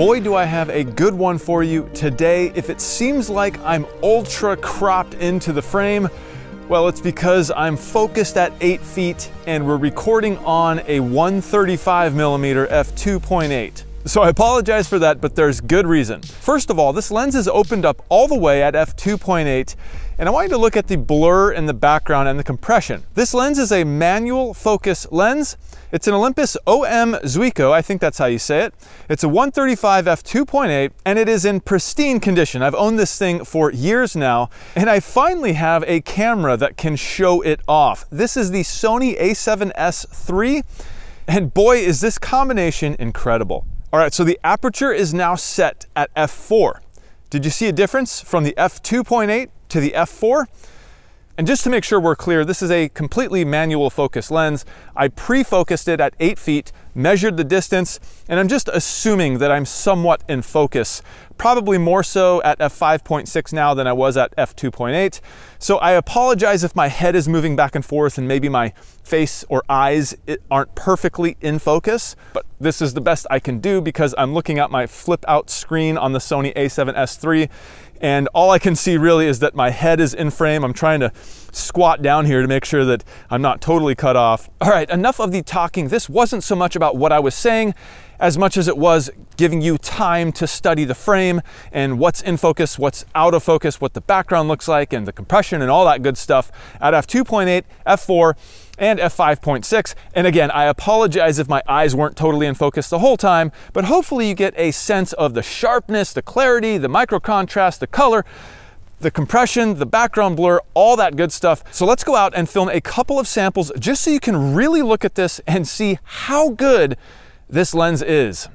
boy do I have a good one for you today. If it seems like I'm ultra cropped into the frame, well, it's because I'm focused at 8 feet and we're recording on a 135mm f2.8. So I apologize for that, but there's good reason. First of all, this lens is opened up all the way at f2.8, and I want you to look at the blur in the background and the compression. This lens is a manual focus lens. It's an Olympus OM Zuiko, I think that's how you say it. It's a 135 f2.8, and it is in pristine condition. I've owned this thing for years now, and I finally have a camera that can show it off. This is the Sony A7S3, and boy, is this combination incredible. All right, so the aperture is now set at f4. Did you see a difference from the f2.8 to the f4? And just to make sure we're clear, this is a completely manual focus lens. I pre-focused it at 8 feet, measured the distance, and I'm just assuming that I'm somewhat in focus, probably more so at f5.6 now than I was at f2.8. So I apologize if my head is moving back and forth and maybe my face or eyes aren't perfectly in focus, but this is the best I can do because I'm looking at my flip out screen on the Sony A7S3, and all I can see really is that my head is in frame. I'm trying to squat down here to make sure that I'm not totally cut off. All right, enough of the talking. This wasn't so much about what I was saying as much as it was giving you time to study the frame and what's in focus, what's out of focus, what the background looks like, and the compression and all that good stuff at f2.8, f4, and f5.6. And again, I apologize if my eyes weren't totally in focus the whole time, but hopefully you get a sense of the sharpness, the clarity, the micro contrast, the color, the compression, the background blur, all that good stuff. So let's go out and film a couple of samples just so you can really look at this and see how good this lens is.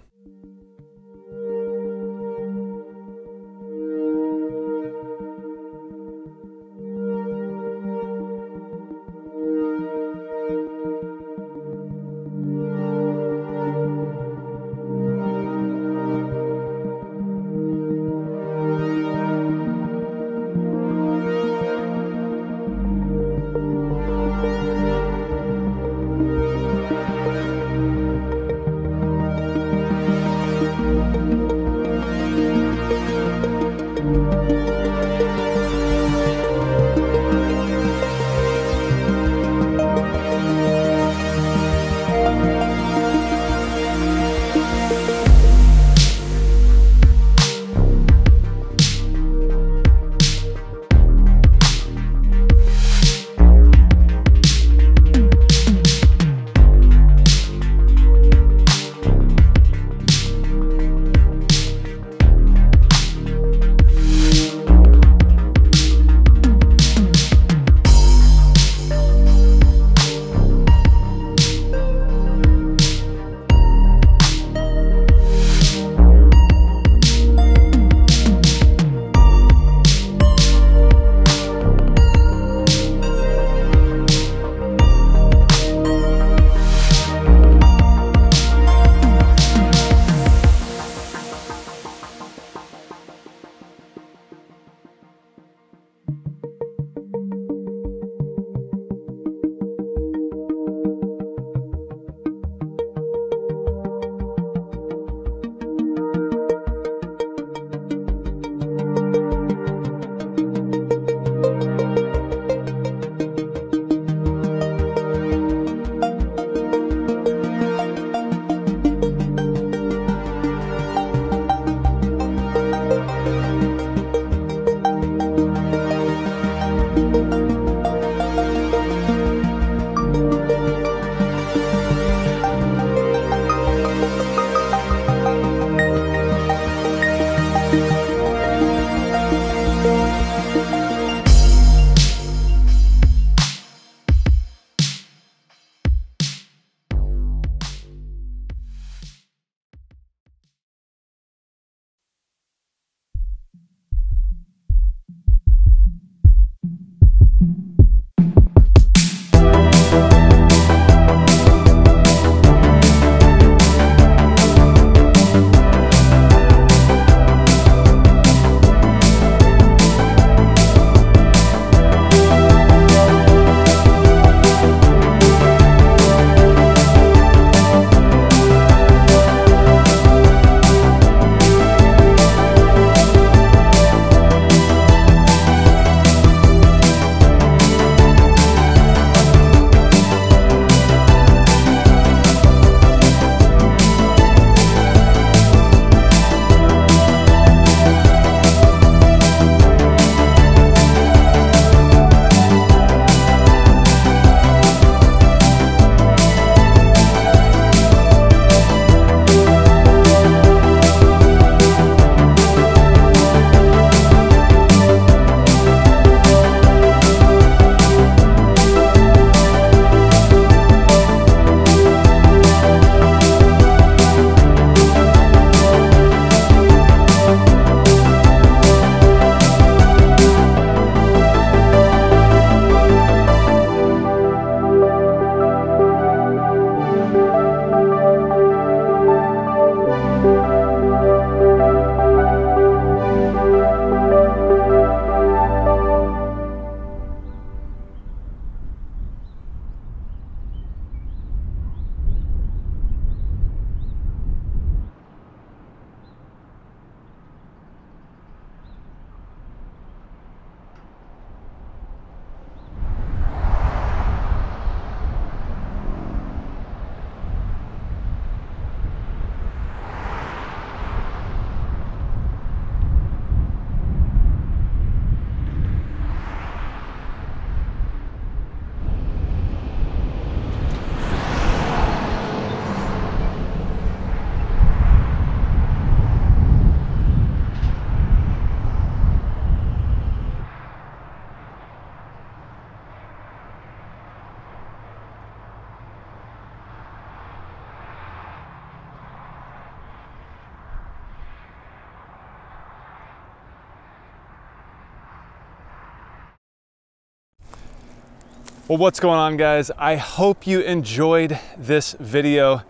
Well, what's going on, guys? I hope you enjoyed this video.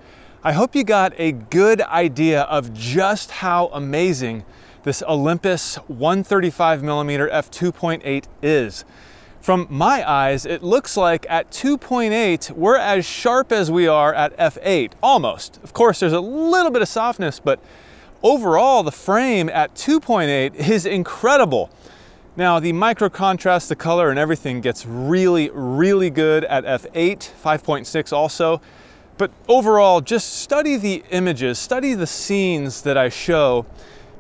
I hope you got a good idea of just how amazing this Olympus 135mm f2.8 is. From my eyes, it looks like at 2.8, we're as sharp as we are at f8, almost. Of course, there's a little bit of softness, but overall, the frame at 2.8 is incredible. Now, the micro contrast, the color and everything gets really, really good at f8, 5.6 also. But overall, just study the images, study the scenes that I show,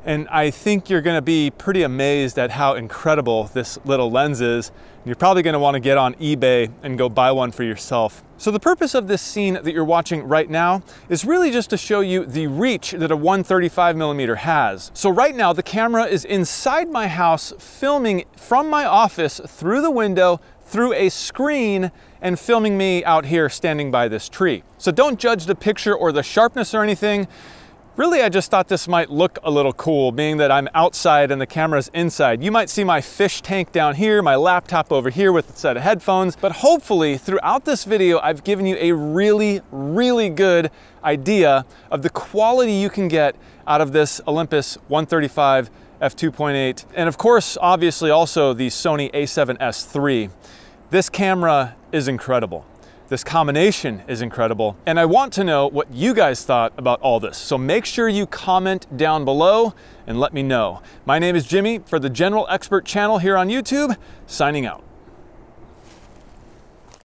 and I think you're gonna be pretty amazed at how incredible this little lens is. You're probably gonna wanna get on eBay and go buy one for yourself. So the purpose of this scene that you're watching right now is really just to show you the reach that a 135mm has. So right now, the camera is inside my house filming from my office through the window, through a screen, and filming me out here standing by this tree. So don't judge the picture or the sharpness or anything. Really, I just thought this might look a little cool, being that I'm outside and the camera's inside. You might see my fish tank down here, my laptop over here with a set of headphones, but hopefully throughout this video, I've given you a really, really good idea of the quality you can get out of this Olympus 135 f2.8. And of course, obviously also the Sony A7S III. This camera is incredible. This combination is incredible, and I want to know what you guys thought about all this. So make sure you comment down below and let me know. My name is Jimmy for the General Expert channel here on YouTube, signing out.